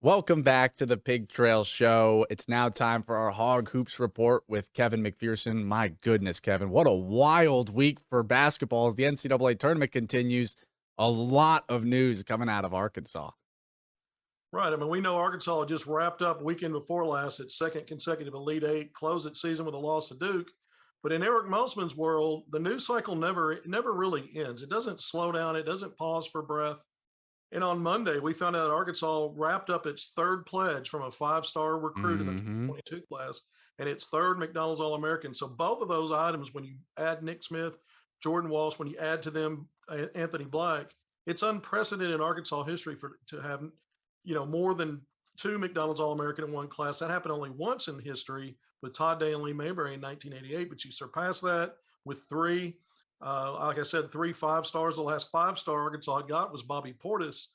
Welcome back to the Pig Trail Show. It's now time for our Hog Hoops Report with Kevin McPherson. My goodness, Kevin, what a wild week for basketball as the NCAA tournament continues. A lot of news coming out of Arkansas. Right. I mean, we know Arkansas just wrapped up weekend before last its second consecutive Elite Eight, closed its season with a loss to Duke. But in Eric Musselman's world, the news cycle never really ends. It doesn't slow down. It doesn't pause for breath. And on Monday, we found out Arkansas wrapped up its third pledge from a five-star recruit in the Mm-hmm. 2022 class and its third McDonald's All-American. So both of those items, when you add Nick Smith, Jordan Walsh, when you add to them Anthony Black, it's unprecedented in Arkansas history to have, more than two McDonald's All-American in one class. That happened only once in history with Todd Day and Lee Mayberry in 1988, but you surpass that with three. Like I said, 3 5-stars. The last 5-star Arkansas had got was Bobby Portis,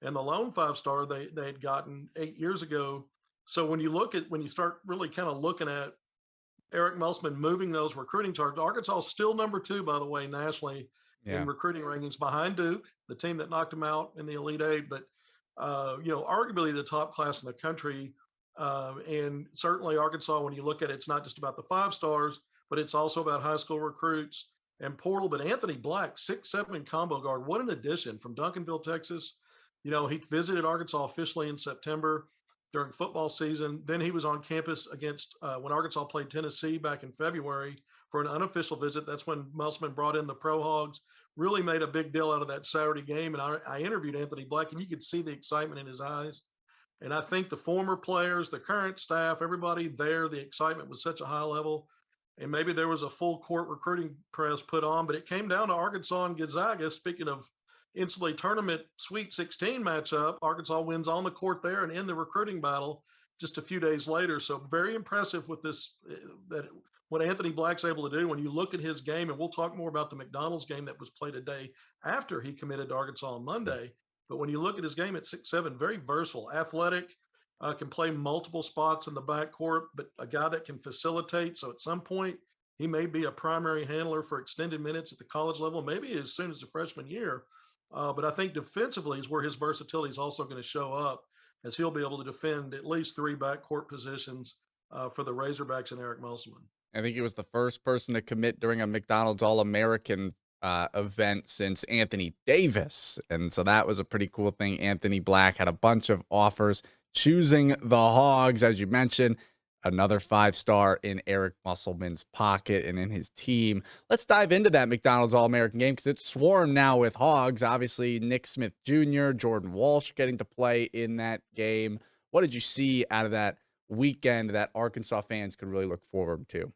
and the lone 5-star they had gotten 8 years ago. So when you start really kind of looking at Eric Musselman moving those recruiting charts, Arkansas is still number 2, by the way, nationally in Yeah. recruiting rankings behind Duke, the team that knocked them out in the Elite Eight, but arguably the top class in the country. And certainly Arkansas, when you look at it, it's not just about the 5-stars, but it's also about high school recruits and portal. But Anthony Black, 6'7" combo guard, what an addition from Duncanville, Texas. He visited Arkansas officially in September during football season. Then he was on campus against when Arkansas played Tennessee back in February for an unofficial visit. That's when Musselman brought in the Pro Hogs, really made a big deal out of that Saturday game. And I interviewed Anthony Black, and you could see the excitement in his eyes. And I think the former players, the current staff, everybody there, the excitement was such a high level. And maybe there was a full court recruiting press put on, but it came down to Arkansas and Gonzaga. Speaking of NCAA tournament Sweet 16 matchup, Arkansas wins on the court there and in the recruiting battle just a few days later. So very impressive with this, that what Anthony Black's able to do when you look at his game. And we'll talk more about the McDonald's game that was played a day after he committed to Arkansas on Monday. But when you look at his game at 6'7", very versatile, athletic, can play multiple spots in the backcourt, but a guy that can facilitate. So at some point, he may be a primary handler for extended minutes at the college level, maybe as soon as the freshman year. But I think defensively is where his versatility is also going to show up, as he'll be able to defend at least 3 backcourt positions for the Razorbacks and Eric Musselman. I think he was the first person to commit during a McDonald's All-American event since Anthony Davis. And so that was a pretty cool thing. Anthony Black had a bunch of offers, choosing the Hogs, as you mentioned. Another 5-star in Eric Musselman's pocket and in his team. Let's dive into that McDonald's All-American game because it's swarmed now with Hogs. Obviously, Nick Smith Jr., Jordan Walsh getting to play in that game. What did you see out of that weekend that Arkansas fans could really look forward to?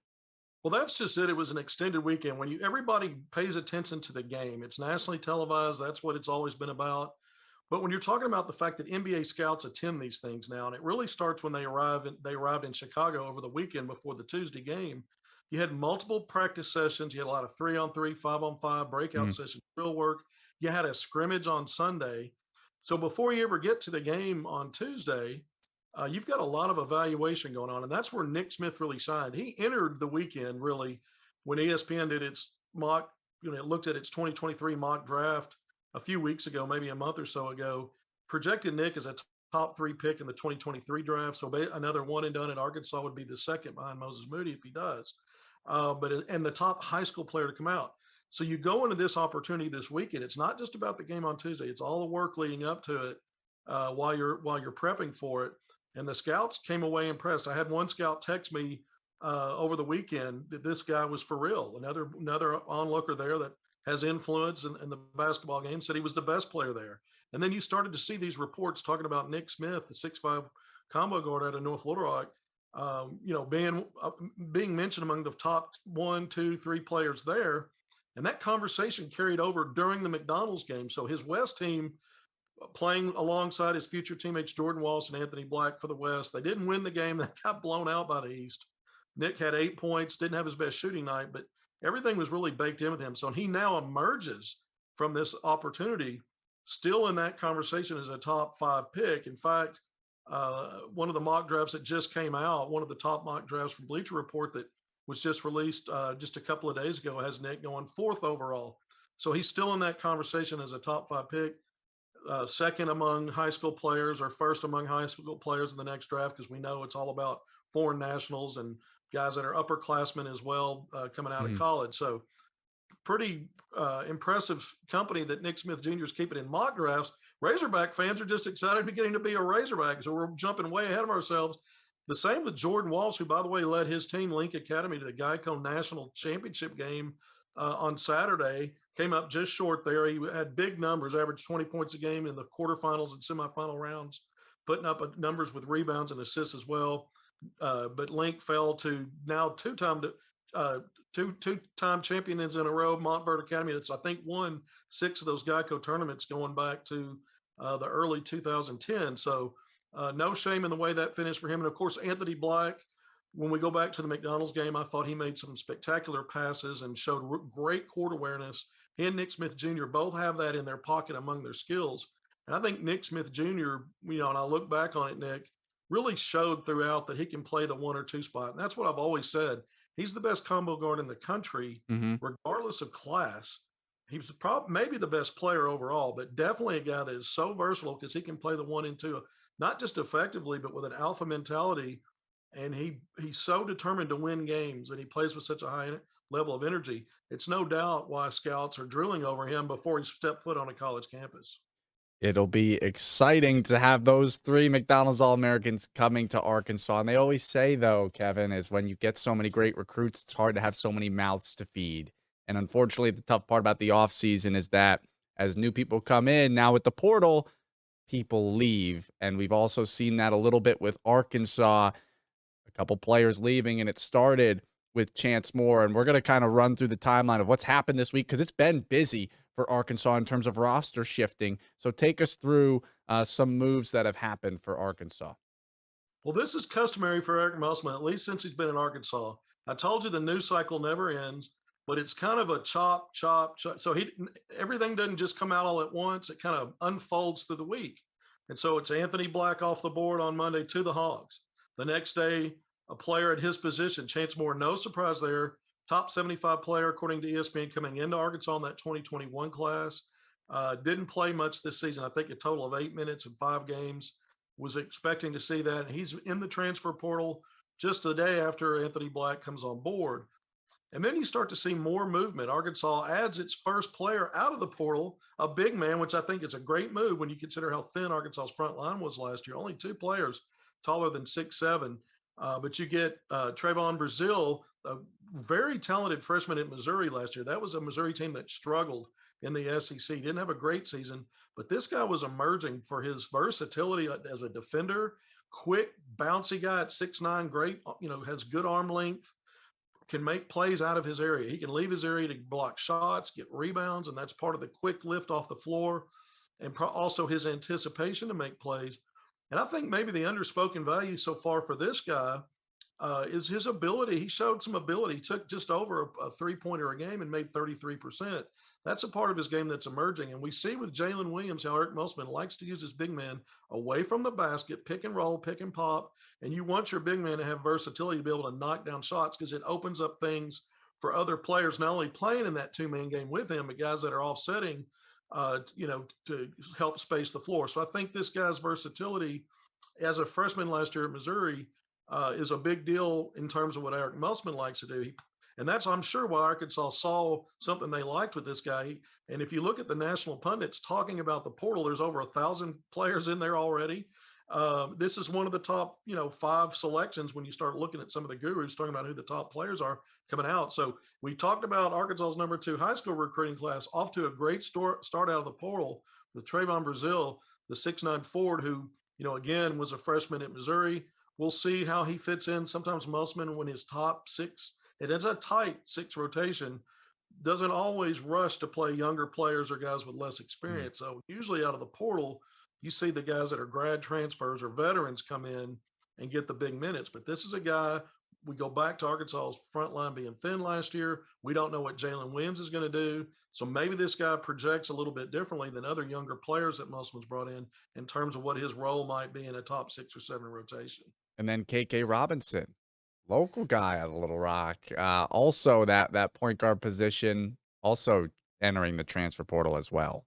Well, that's just it. It was an extended weekend. When everybody pays attention to the game, it's nationally televised. That's what it's always been about. But when you're talking about the fact that NBA scouts attend these things now, and it really starts when they arrived in Chicago over the weekend before the Tuesday game. You had multiple practice sessions. You had a lot of 3-on-3, 5-on-5 breakout sessions, drill work. You had a scrimmage on Sunday. So before you ever get to the game on Tuesday, you've got a lot of evaluation going on, and that's where Nick Smith really shined. He entered the weekend really when ESPN did its mock, it looked at its 2023 mock draft a few weeks ago, maybe a month or so ago, projected Nick as a top 3 pick in the 2023 draft. So another one and done at Arkansas would be the second behind Moses Moody if he does. And the top high school player to come out. So you go into this opportunity this weekend. It's not just about the game on Tuesday. It's all the work leading up to it while you're prepping for it. And the scouts came away impressed. I had one scout text me over the weekend that this guy was for real. Another onlooker there that has influence in the basketball game said he was the best player there. And then you started to see these reports talking about Nick Smith, the 6'5" combo guard out of North Little Rock, being mentioned among the top 1, 2, 3 players there. And that conversation carried over during the McDonald's game. So his West team, playing alongside his future teammates Jordan Walsh and Anthony Black for the West. They didn't win the game. They got blown out by the East. Nick had 8 points, didn't have his best shooting night, but everything was really baked in with him. So he now emerges from this opportunity still in that conversation as a top 5 pick. In fact, one of the mock drafts that just came out, one of the top mock drafts from Bleacher Report that was just released just a couple of days ago, has Nick going 4th overall. So he's still in that conversation as a top 5 pick. second among high school players or first among high school players in the next draft, because we know it's all about foreign nationals and guys that are upperclassmen as well, coming out of Mhm. college. So pretty impressive company that Nick Smith Jr. is keeping in mock drafts. Razorback fans are just excited to get him to be a Razorback. So we're jumping way ahead of ourselves. The same with Jordan Walsh, who, by the way, led his team, Link Academy, to the Geico National Championship game on Saturday. Came up just short there. He had big numbers, averaged 20 points a game in the quarterfinals and semifinal rounds, putting up numbers with rebounds and assists as well. But Link fell to now uh, two-time champions in a row, Montverde Academy. That's, I think, won 6 of those Geico tournaments going back to the early 2010. So no shame in the way that finished for him. And of course, Anthony Black. When we go back to the McDonald's game, I thought he made some spectacular passes and showed great court awareness. He and Nick Smith Jr. both have that in their pocket among their skills. And I think Nick Smith Jr., and I look back on it, Nick, really showed throughout that he can play the 1 or 2 spot. And that's what I've always said. He's the best combo guard in the country, Mhm. regardless of class. He's probably maybe the best player overall, but definitely a guy that is so versatile because he can play the 1 and 2, not just effectively, but with an alpha mentality. And he's so determined to win games, and he plays with such a high level of energy. It's no doubt why scouts are drilling over him before he stepped foot on a college campus. It'll be exciting to have those 3 McDonald's All-Americans coming to Arkansas, and they always say, though, Kevin, is when you get so many great recruits, it's hard to have so many mouths to feed, and unfortunately, the tough part about the offseason is that as new people come in, now with the portal, people leave, and we've also seen that a little bit with Arkansas, a couple players leaving, and it started with Chance Moore. And we're going to kind of run through the timeline of what's happened this week because it's been busy for Arkansas in terms of roster shifting. So take us through some moves that have happened for Arkansas. Well, this is customary for Eric Musselman, at least since he's been in Arkansas. I told you the news cycle never ends, but it's kind of a chop, chop, chop. So everything doesn't just come out all at once. It kind of unfolds through the week. And so it's Anthony Black off the board on Monday to the Hogs. The next day, a player at his position, Chance Moore, no surprise there. Top 75 player, according to ESPN, coming into Arkansas in that 2021 class. Didn't play much this season. I think a total of 8 minutes in 5 games. Was expecting to see that. He's in the transfer portal just the day after Anthony Black comes on board. And then you start to see more movement. Arkansas adds its first player out of the portal, a big man, which I think is a great move when you consider how thin Arkansas's front line was last year. Only 2 players taller than 6'7". But you get Trayvon Brazil, a very talented freshman at Missouri last year. That was a Missouri team that struggled in the SEC. Didn't have a great season, but this guy was emerging for his versatility as a defender, quick, bouncy guy at 6'9", great, has good arm length, can make plays out of his area. He can leave his area to block shots, get rebounds, and that's part of the quick lift off the floor and also his anticipation to make plays. And I think maybe the underspoken value so far for this guy is his ability. He showed some ability. He took just over a three-pointer a game and made 33%. That's a part of his game that's emerging. And we see with Jalen Williams how Eric Musselman likes to use his big man away from the basket, pick and roll, pick and pop. And you want your big man to have versatility to be able to knock down shots because it opens up things for other players, not only playing in that two-man game with him, but guys that are offsetting, to help space the floor. So I think this guy's versatility as a freshman last year at Missouri is a big deal in terms of what Eric Musselman likes to do. And that's, I'm sure, why Arkansas saw something they liked with this guy. And if you look at the national pundits talking about the portal, there's over 1,000 players in there already. This is one of the top, 5 selections when you start looking at some of the gurus talking about who the top players are coming out. So we talked about Arkansas's number 2 high school recruiting class off to a great start out of the portal with Trayvon Brazil, the 6'9" forward who, again, was a freshman at Missouri. We'll see how he fits in. Sometimes Musselman, when his top 6, it is a tight 6 rotation, doesn't always rush to play younger players or guys with less Mm. experience. So usually out of the portal, you see the guys that are grad transfers or veterans come in and get the big minutes. But this is a guy, we go back to Arkansas's front line being thin last year. We don't know what Jalen Williams is going to do. So maybe this guy projects a little bit differently than other younger players that Musselman's brought in terms of what his role might be in a top 6 or 7 rotation. And then KK Robinson, local guy out of Little Rock, also that point guard position, also entering the transfer portal as well.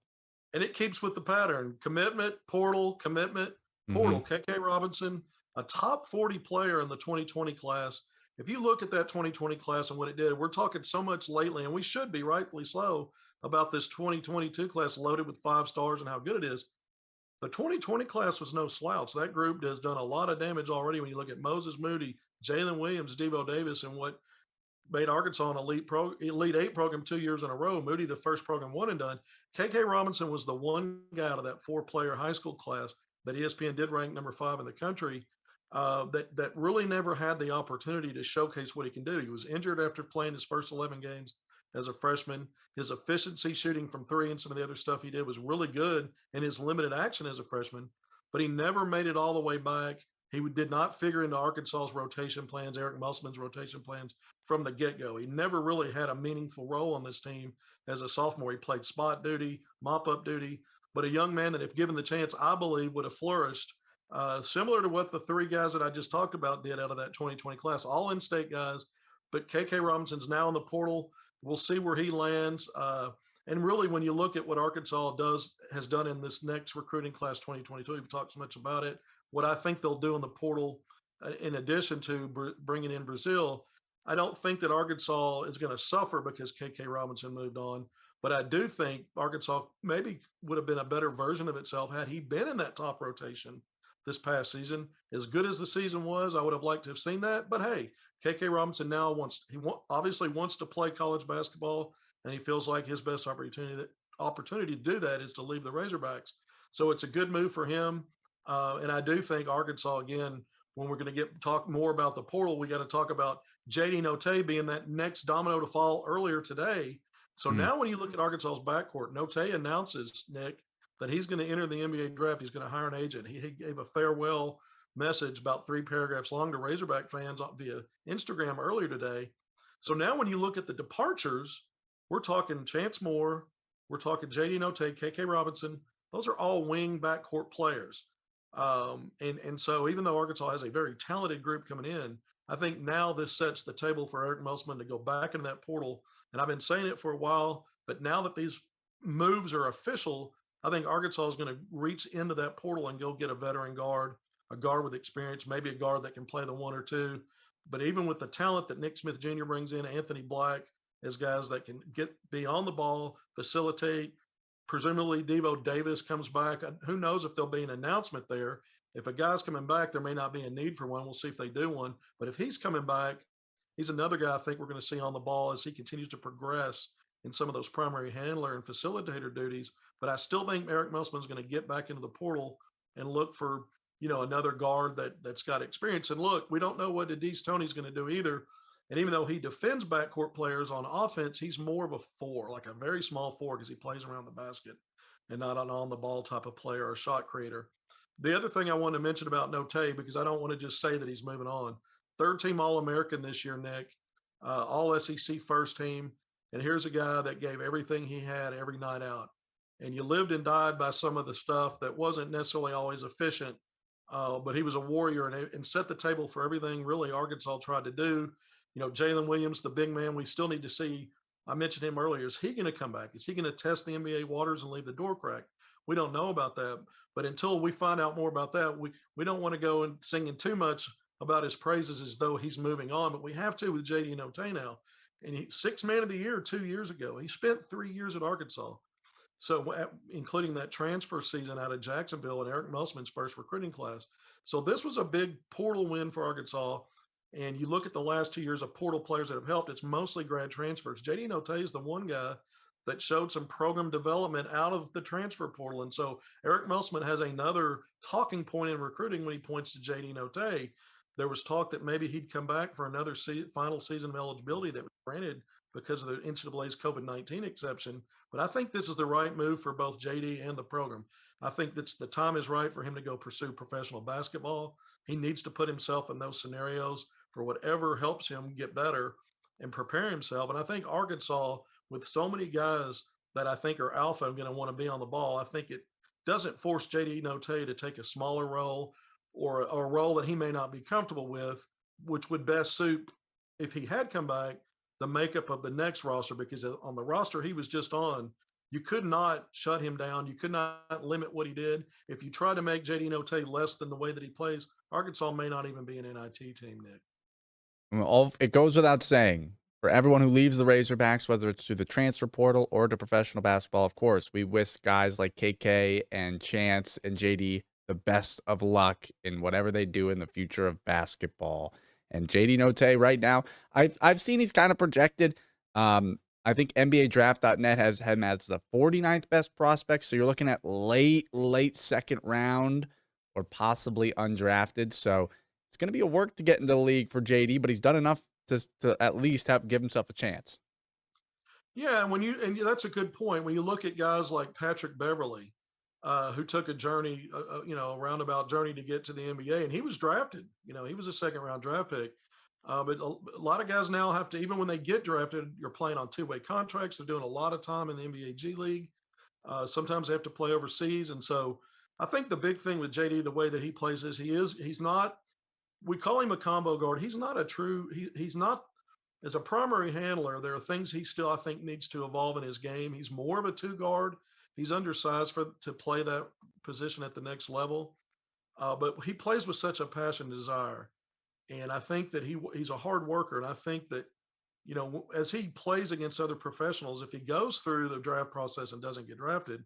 And it keeps with the pattern: commitment, portal, commitment, Hmm. portal. KK Robinson, a top 40 player in the 2020 class. If you look at that 2020 class and what it did, we're talking so much lately, and we should be rightfully so about this 2022 class loaded with 5 stars and how good it is. The 2020 class was no slouch. That group has done a lot of damage already when you look at Moses Moody, Jalen Williams, Devo Davis, and what made Arkansas an elite eight program 2 years in a row. Moody, the first program one and done. KK Robinson was the one guy out of that 4-player high school class that ESPN did rank number 5 in the country, that really never had the opportunity to showcase what he can do. He was injured after playing his first 11 games as a freshman. His efficiency shooting from three and some of the other stuff he did was really good in his limited action as a freshman, but he never made it all the way back. He did not figure into Arkansas's rotation plans, Eric Musselman's rotation plans from the get-go. He never really had a meaningful role on this team as a sophomore. He played spot duty, mop-up duty, but a young man that, if given the chance, I believe would have flourished, similar to what the 3 guys that I just talked about did out of that 2020 class, all in-state guys. But KK Robinson's now in the portal. We'll see where he lands. And really, when you look at what Arkansas has done in this next recruiting class 2022, we've talked so much about it. What I think they'll do in the portal, in addition to bringing in Brazil, I don't think that Arkansas is going to suffer because KK Robinson moved on. But I do think Arkansas maybe would have been a better version of itself had he been in that top rotation this past season. As good as the season was, I would have liked to have seen that. But hey, KK Robinson now obviously wants to play college basketball, and he feels like his best opportunity to do that is to leave the Razorbacks. So it's a good move for him. And I do think Arkansas, again, when we're going to talk more about the portal, we got to talk about JD Notae being that next domino to fall earlier today. So now when you look at Arkansas's backcourt, Notae announces, Nick, that he's going to enter the NBA draft. He's going to hire an agent. He gave a farewell message about 3 paragraphs long to Razorback fans via Instagram earlier today. So now when you look at the departures, we're talking Chance Moore, we're talking JD Notae, KK Robinson. Those are all wing backcourt players. And so even though Arkansas has a very talented group coming in, I think now this sets the table for Eric Musselman to go back into that portal. And I've been saying it for a while, but now that these moves are official, I think Arkansas is going to reach into that portal and go get a veteran guard, a guard with experience, maybe a guard that can play the 1 or 2. But even with the talent that Nick Smith Jr. brings in, Anthony Black, as guys that can be on the ball, facilitate. Presumably Devo Davis comes back. Who knows if there'll be an announcement there. If a guy's coming back, there may not be a need for one. We'll see if they do one. But if he's coming back, he's another guy I think we're going to see on the ball as he continues to progress in some of those primary handler and facilitator duties. But I still think Eric Musselman's going to get back into the portal and look for, another guard that's got experience. And look, we don't know what Adese Tony's going to do either. And even though he defends backcourt players on offense, he's more of a 4, like a very small 4, because he plays around the basket and not an on the ball type of player or shot creator. The other thing I want to mention about Notae, because I don't want to just say that he's moving on. 3rd team All-American this year, Nick, all SEC first team. And here's a guy that gave everything he had every night out. And you lived and died by some of the stuff that wasn't necessarily always efficient, but he was a warrior and set the table for everything really Arkansas tried to do. Jalen Williams, the big man, we still need to see. I mentioned him earlier. Is he going to come back? Is he going to test the NBA waters and leave the door cracked? We don't know about that. But until we find out more about that, we don't want to go and singing too much about his praises as though he's moving on. But we have to with JD Notae now. And he's 6th man of the year 2 years ago. He spent 3 years at Arkansas. So including that transfer season out of Jacksonville and Eric Musselman's first recruiting class. So this was a big portal win for Arkansas. And you look at the last 2 years of portal players that have helped, it's mostly grad transfers. JD Notae is the one guy that showed some program development out of the transfer portal. And so Eric Musselman has another talking point in recruiting when he points to JD Notae. There was talk that maybe he'd come back for another final season of eligibility that was granted because of the NCAA's COVID-19 exception. But I think this is the right move for both JD and the program. I think that the time is right for him to go pursue professional basketball. He needs to put himself in those scenarios for whatever helps him get better and prepare himself. And I think Arkansas, with so many guys that I think are alpha and going to want to be on the ball, I think it doesn't force JD Notae to take a smaller role or a role that he may not be comfortable with, which would best suit, if he had come back, the makeup of the next roster, because on the roster he was just on, You could not shut him down. You could not limit what he did. If you try to make JD Notae less than the way that he plays, Arkansas may not even be an NIT team, Nick. Well, it goes without saying, for everyone who leaves the Razorbacks, whether it's through the transfer portal or to professional basketball, of course, we wish guys like KK and Chance and JD the best of luck in whatever they do in the future of basketball. And JD Notae right now, I've seen he's kind of projected. I think NBA Draft.net has him as the 49th best prospect. So you're looking at late second round or possibly undrafted. So it's going to be a work to get into the league for JD, but he's done enough to at least give himself a chance. Yeah, and that's a good point. When you look at guys like Patrick Beverly, who took a journey, a roundabout journey to get to the NBA, and he was drafted. He was a second round draft pick. But a lot of guys now have to, even when they get drafted, you're playing on two-way contracts. They're doing a lot of time in the NBA G League. Sometimes they have to play overseas, and so I think the big thing with JD, the way that he plays is he's not. We call him a combo guard. He's not a true. He's not as a primary handler. There are things he still, I think, needs to evolve in his game. He's more of a two guard. He's undersized to play that position at the next level, but he plays with such a passion and desire. And I think that he's a hard worker. And I think that, as he plays against other professionals, if he goes through the draft process and doesn't get drafted,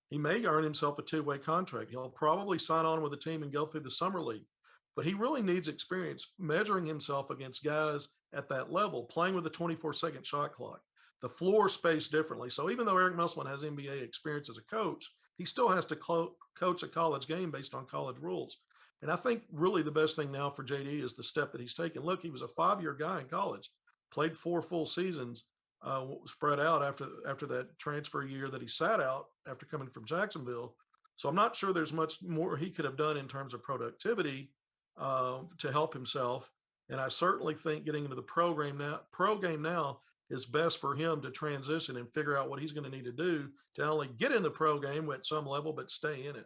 he may earn himself a two-way contract. He'll probably sign on with a team and go through the summer league. But he really needs experience measuring himself against guys at that level, playing with a 24-second shot clock. The floor spaced differently. So even though Eric Musselman has NBA experience as a coach, he still has to coach a college game based on college rules. And I think really the best thing now for JD is the step that he's taken. Look, he was a 5-year guy in college, played 4 full seasons, spread out after that transfer year that he sat out after coming from Jacksonville. So I'm not sure there's much more he could have done in terms of productivity to help himself. And I certainly think getting into the pro game now is best for him to transition and figure out what he's going to need to do to not only get in the pro game at some level, but stay in it.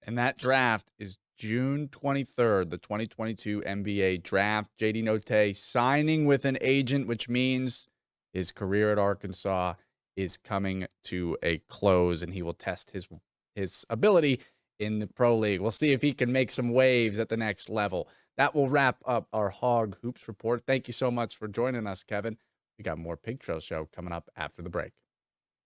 And that draft is June 23rd, the 2022 NBA draft. JD Notae signing with an agent, which means his career at Arkansas is coming to a close, and he will test his ability in the pro league. We'll see if he can make some waves at the next level. That will wrap up our Hog Hoops report. Thank you so much for joining us, Kevin. We got more Pig Trail Show coming up after the break.